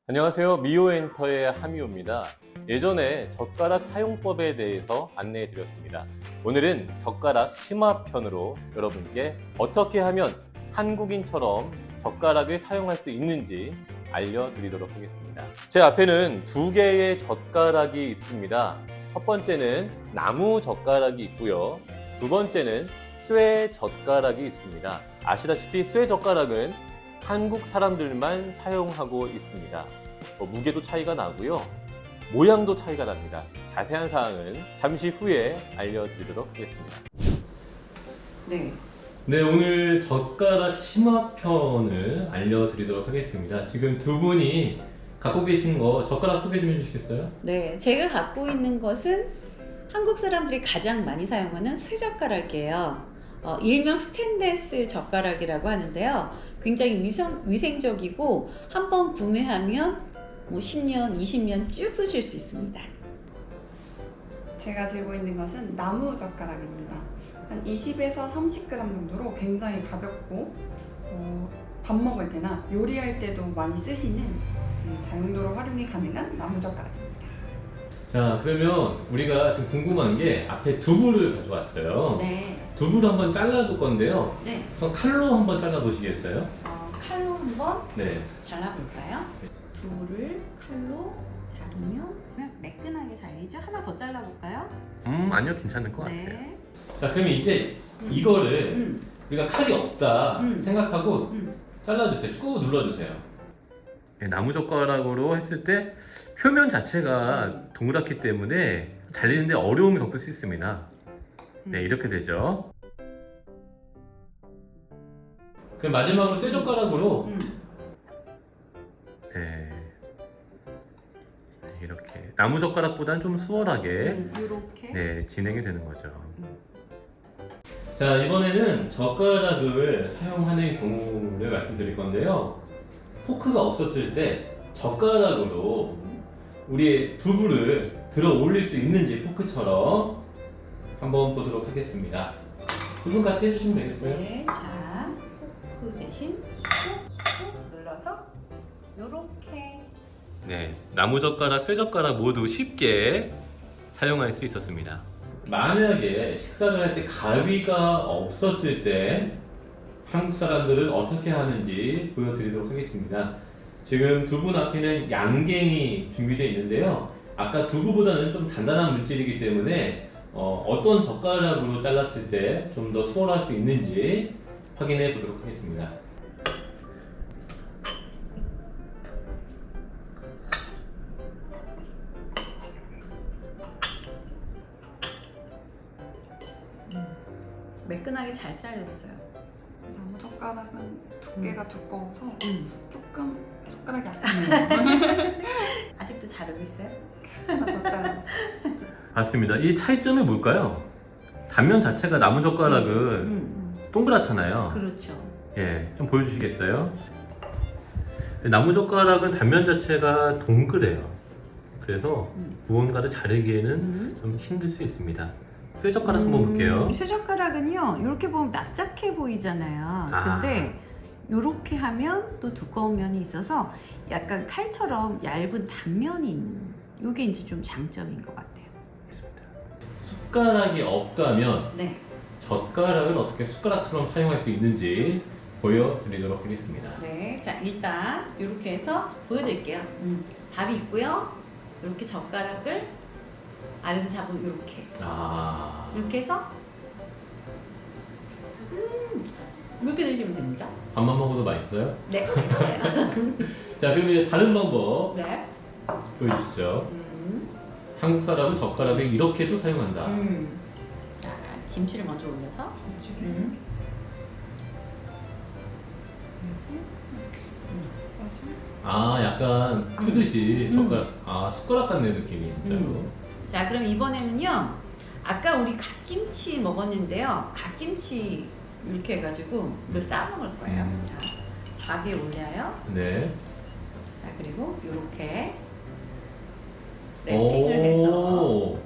안녕하세요. 미오엔터의 하미오입니다. 예전에 젓가락 사용법에 대해서 안내해 드렸습니다. 오늘은 젓가락 심화편으로 여러분께 어떻게 하면 한국인처럼 젓가락을 사용할 수 있는지 알려드리도록 하겠습니다. 제 앞에는 두 개의 젓가락이 있습니다. 첫 번째는 나무 젓가락이 있고요. 두 번째는 쇠 젓가락이 있습니다. 아시다시피 쇠 젓가락은 한국 사람들만 사용하고 있습니다. 무게도 차이가 나고요. 모양도 차이가 납니다. 자세한 사항은 잠시 후에 알려드리도록 하겠습니다. 네. 네, 오늘 젓가락 심화편을 알려드리도록 하겠습니다. 지금 두 분이 갖고 계신 거 젓가락 소개 좀 해주시겠어요? 네, 제가 갖고 있는 것은 한국 사람들이 가장 많이 사용하는 쇠젓가락이에요. 일명 스테인레스 젓가락이라고 하는데요. 굉장히 위생적이고 한번 구매하면 10년, 20년 쭉 쓰실 수 있습니다. 제가 들고 있는 것은 나무 젓가락입니다. 한 20에서 30g 정도로 굉장히 가볍고 밥 먹을 때나 요리할 때도 많이 쓰시는 다용도로 활용이 가능한 나무 젓가락입니다. 자, 그러면 우리가 지금 궁금한 게 앞에 두부를 가져왔어요. 네. 두부를 한번 잘라볼 건데요. 네. 우선 칼로 한번 잘라보시겠어요? 칼로 한번 네. 잘라볼까요? 두부를 칼로 자르면 매끈하게 잘리죠? 하나 더 잘라볼까요? 아니요, 괜찮을 것 같아요. 네. 자, 그러면 이제 이거를 우리가 칼이 없다 생각하고 잘라주세요. 꾹 눌러주세요. 네, 나무 젓가락으로 했을 때 표면 자체가 동그랗기 때문에 잘리는데 어려움이 겪을 수 있습니다. 네, 이렇게 되죠. 그럼 마지막으로 쇠젓가락으로 네, 이렇게 나무 젓가락보다는 좀 수월하게 이렇게. 네, 진행이 되는 거죠. 자, 이번에는 젓가락을 사용하는 경우를 말씀드릴 건데요. 포크가 없었을 때 젓가락으로 우리의 두부를 들어 올릴 수 있는지 포크처럼 한번 보도록 하겠습니다. 두 분 같이 해주시면 되겠어요? 네. 자, 포크 대신 꾹꾹 눌러서 요렇게. 네, 나무 젓가락, 쇠 젓가락 모두 쉽게 사용할 수 있었습니다. 만약에 식사를 할 때 가위가 없었을 때 한국 사람들은 어떻게 하는지 보여드리도록 하겠습니다. 지금 두 분 앞에는 양갱이 준비되어 있는데요. 아까 두부보다는 좀 단단한 물질이기 때문에 어떤 젓가락으로 잘랐을 때 좀 더 수월할 수 있는지 확인해 보도록 하겠습니다. 매끈하게 잘 잘렸어요. 나무 젓가락은 두께가 두꺼워서 조금 젓가락이 아프네요. 아직도 자르고 있어요? 하나 더 잘라. 맞습니다. 이 차이점이 뭘까요? 단면 자체가 나무 젓가락은 동그랗잖아요. 그렇죠. 예, 좀 보여주시겠어요? 나무 젓가락은 단면 자체가 동그래요. 그래서 무언가를 자르기에는 좀 힘들 수 있습니다. 쇠 젓가락 한번 볼게요. 쇠젓가락은요, 이렇게 보면 납작해 보이잖아요. 근데 이렇게 하면 또 두꺼운 면이 있어서 약간 칼처럼 얇은 단면이 있는, 이게 이제 좀 장점인 것 같아요. 숟가락이 없다면 네. 젓가락을 어떻게 숟가락처럼 사용할 수 있는지 보여드리도록 하겠습니다. 네. 자, 일단 이렇게 해서 보여드릴게요. 밥이 있고요. 이렇게 젓가락을 아래서 잡으면 이렇게. 이렇게 해서 이렇게 드시면 됩니다. 밥만 먹어도 맛있어요? 네, 있어요. 자, 그럼 이제 다른 방법 네. 보여주시죠. 한국 사람은 젓가락을 이렇게도 사용한다. 자, 김치를 먼저 올려서. 약간 푸듯이 젓가락, 숟가락 같네 느낌이 진짜로. 자, 그럼 이번에는요. 아까 우리 갓김치 먹었는데요. 갓김치 이렇게 해가지고 이걸 싸 먹을 거예요. 자, 밥 위에 올려요. 네. 자, 그리고 이렇게 랩핑을 해서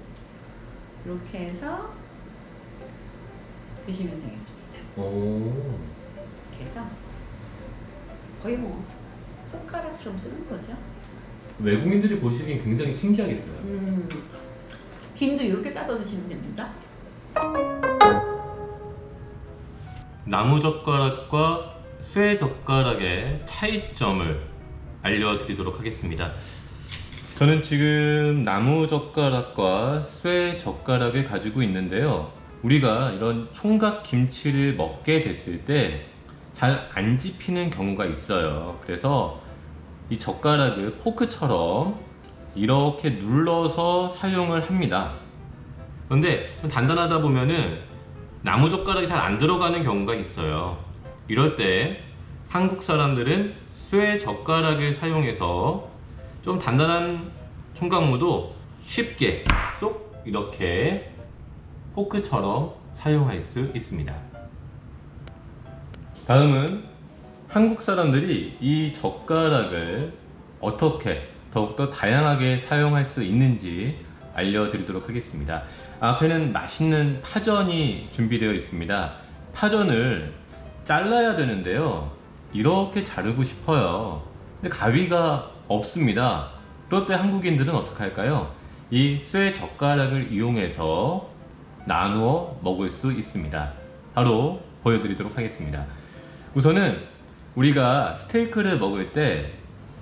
이렇게 해서 드시면 되겠습니다. 오. 그래서 거의 뭐 손가락처럼 쓰는 거죠. 외국인들이 보시기엔 굉장히 신기하겠어요. 김도 이렇게 싸서 드시면 됩니다. 나무 젓가락과 쇠 젓가락의 차이점을 알려드리도록 하겠습니다. 저는 지금 나무 젓가락과 쇠 젓가락을 가지고 있는데요. 우리가 이런 총각 김치를 먹게 됐을 때 잘 안 집히는 경우가 있어요. 그래서 이 젓가락을 포크처럼 이렇게 눌러서 사용을 합니다. 그런데 단단하다 보면은 나무 젓가락이 잘 안 들어가는 경우가 있어요. 이럴 때 한국 사람들은 쇠 젓가락을 사용해서 좀 단단한 총각무도 쉽게 쏙 이렇게 포크처럼 사용할 수 있습니다. 다음은 한국 사람들이 이 젓가락을 어떻게 더욱더 다양하게 사용할 수 있는지 알려드리도록 하겠습니다. 앞에는 맛있는 파전이 준비되어 있습니다. 파전을 잘라야 되는데요. 이렇게 자르고 싶어요. 근데 가위가 없습니다. 그럴 때 한국인들은 어떻게 할까요? 이 쇠 젓가락을 이용해서 나누어 먹을 수 있습니다. 바로 보여드리도록 하겠습니다. 우선은 우리가 스테이크를 먹을 때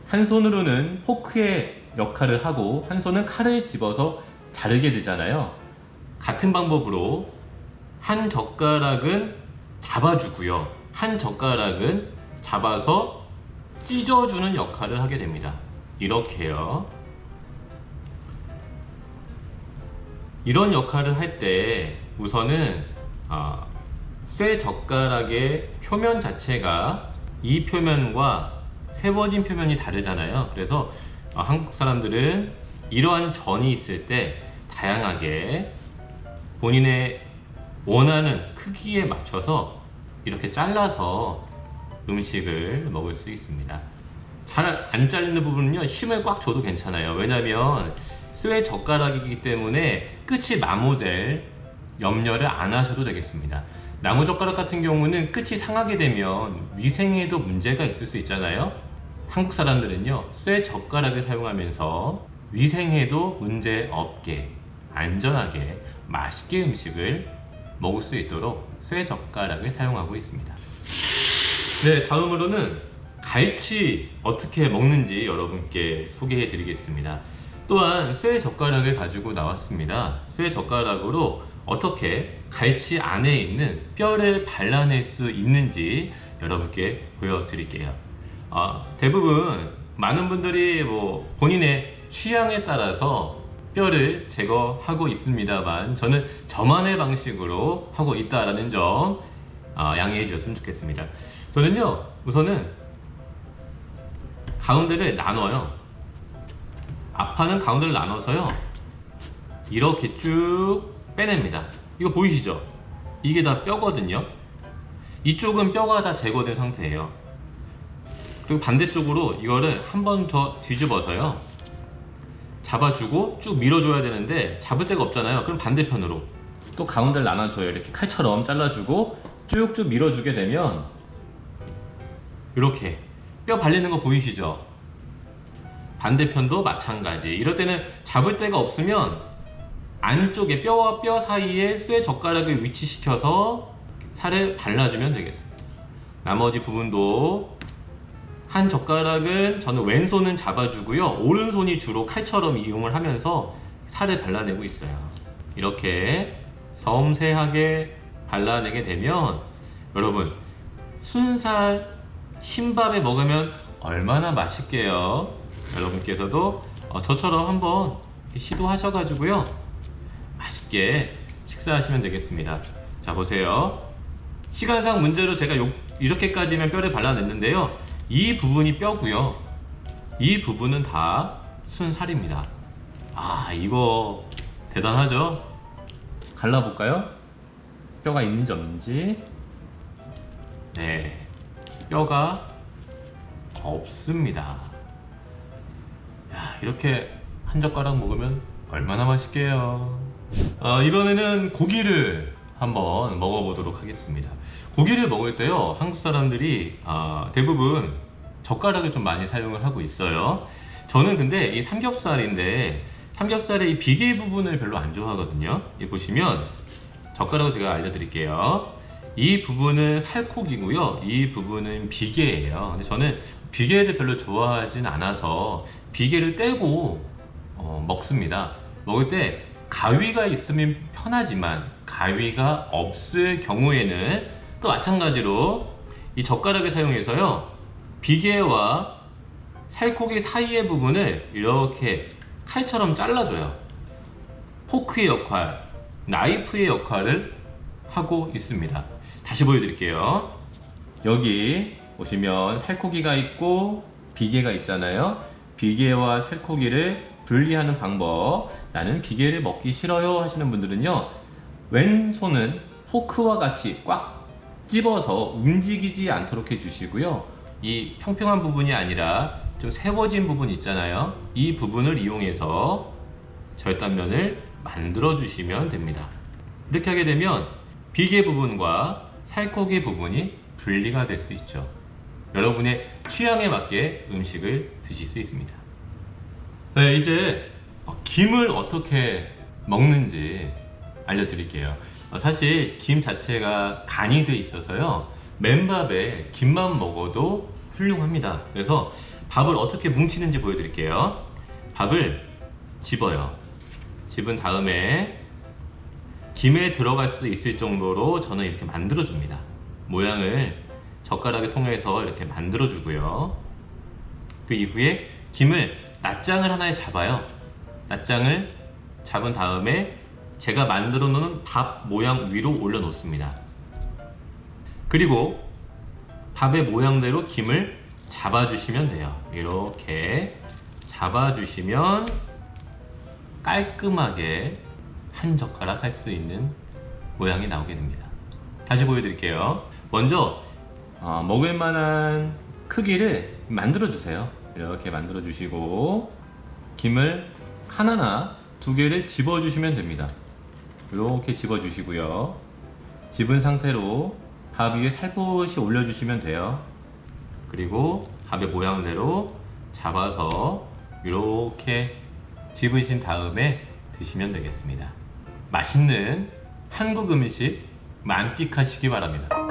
한 손으로는 포크의 역할을 하고 한 손은 칼을 집어서 자르게 되잖아요. 같은 방법으로 한 젓가락은 잡아주고요. 한 젓가락은 잡아서 찢어주는 역할을 하게 됩니다. 이렇게요. 이런 역할을 할 때 우선은 쇠 젓가락의 표면 자체가 이 표면과 세워진 표면이 다르잖아요. 그래서 한국 사람들은 이러한 전이 있을 때 다양하게 본인의 원하는 크기에 맞춰서 이렇게 잘라서 음식을 먹을 수 있습니다. 잘 안 잘리는 부분은요, 힘을 꽉 줘도 괜찮아요. 왜냐면 쇠 젓가락이기 때문에 끝이 마모될 염려를 안 하셔도 되겠습니다. 나무 젓가락 같은 경우는 끝이 상하게 되면 위생에도 문제가 있을 수 있잖아요. 한국 사람들은요, 쇠 젓가락을 사용하면서 위생에도 문제 없게 안전하게 맛있게 음식을 먹을 수 있도록 쇠 젓가락을 사용하고 있습니다. 네, 다음으로는 갈치 어떻게 먹는지 여러분께 소개해 드리겠습니다. 또한 쇠 젓가락을 가지고 나왔습니다. 쇠 젓가락으로 어떻게 갈치 안에 있는 뼈를 발라낼 수 있는지 여러분께 보여드릴게요. 대부분 많은 분들이 본인의 취향에 따라서 뼈를 제거하고 있습니다만 저는 저만의 방식으로 하고 있다라는 점 양해해 주셨으면 좋겠습니다. 저는요, 우선은 가운데를 나눠요. 앞판은 가운데를 나눠서요, 이렇게 쭉 빼냅니다. 이거 보이시죠? 이게 다 뼈거든요. 이쪽은 뼈가 다 제거된 상태예요. 그리고 반대쪽으로 이거를 한 번 더 뒤집어서요, 잡아주고 쭉 밀어줘야 되는데 잡을 데가 없잖아요. 그럼 반대편으로 또 가운데를 나눠줘요. 이렇게 칼처럼 잘라주고 쭉쭉 밀어주게 되면 이렇게 뼈 발리는 거 보이시죠? 반대편도 마찬가지. 이럴 때는 잡을 데가 없으면 안쪽에 뼈와 뼈 사이에 쇠 젓가락을 위치시켜서 살을 발라주면 되겠습니다. 나머지 부분도 한 젓가락은 저는 왼손은 잡아주고요, 오른손이 주로 칼처럼 이용을 하면서 살을 발라내고 있어요. 이렇게 섬세하게 발라내게 되면 여러분, 순살 흰밥에 먹으면 얼마나 맛있게요. 여러분께서도 저처럼 한번 시도하셔가지고요, 맛있게 식사하시면 되겠습니다. 자, 보세요. 시간상 문제로 제가 이렇게까지면 뼈를 발라냈는데요, 이 부분이 뼈고요, 이 부분은 다 순살입니다. 이거 대단하죠? 갈라볼까요? 뼈가 있는지 없는지. 네, 뼈가 없습니다. 이렇게 한 젓가락 먹으면 얼마나 맛있게요. 이번에는 고기를 한번 먹어보도록 하겠습니다. 고기를 먹을 때요, 한국 사람들이 대부분 젓가락을 좀 많이 사용을 하고 있어요. 저는 근데 이 삼겹살인데 삼겹살의 이 비계 부분을 별로 안 좋아하거든요. 이 보시면 젓가락을 제가 알려드릴게요. 이 부분은 살코기고요, 이 부분은 비계예요. 근데 저는 비계를 별로 좋아하진 않아서 비계를 떼고 먹습니다. 먹을 때 가위가 있으면 편하지만 가위가 없을 경우에는 또 마찬가지로 이 젓가락을 사용해서요, 비계와 살코기 사이의 부분을 이렇게 칼처럼 잘라줘요. 포크의 역할, 나이프의 역할을 하고 있습니다. 다시 보여드릴게요. 여기 보시면 살코기가 있고 비계가 있잖아요. 비계와 살코기를 분리하는 방법. 나는 비계를 먹기 싫어요 하시는 분들은요, 왼손은 포크와 같이 꽉 집어서 움직이지 않도록 해주시고요, 이 평평한 부분이 아니라 좀 세워진 부분 있잖아요. 이 부분을 이용해서 절단면을 만들어 주시면 됩니다. 이렇게 하게 되면 비계 부분과 살코기 부분이 분리가 될 수 있죠. 여러분의 취향에 맞게 음식을 드실 수 있습니다. 네, 이제 김을 어떻게 먹는지 알려드릴게요. 사실 김 자체가 간이 돼 있어서요, 맨밥에 김만 먹어도 훌륭합니다. 그래서 밥을 어떻게 뭉치는지 보여드릴게요. 밥을 집어요. 집은 다음에 김에 들어갈 수 있을 정도로 저는 이렇게 만들어 줍니다. 모양을 젓가락을 통해서 이렇게 만들어 주고요. 그 이후에 김을 낱장을 하나에 잡아요. 낱장을 잡은 다음에 제가 만들어 놓은 밥 모양 위로 올려 놓습니다. 그리고 밥의 모양대로 김을 잡아주시면 돼요. 이렇게 잡아주시면 깔끔하게 한 젓가락 할 수 있는 모양이 나오게 됩니다. 다시 보여드릴게요. 먼저 먹을 만한 크기를 만들어 주세요. 이렇게 만들어 주시고 김을 하나나 두 개를 집어 주시면 됩니다. 이렇게 집어 주시고요, 집은 상태로 밥 위에 살포시 올려 주시면 돼요. 그리고 밥의 모양대로 잡아서 이렇게 집으신 다음에 드시면 되겠습니다. 맛있는 한국 음식 만끽하시기 바랍니다.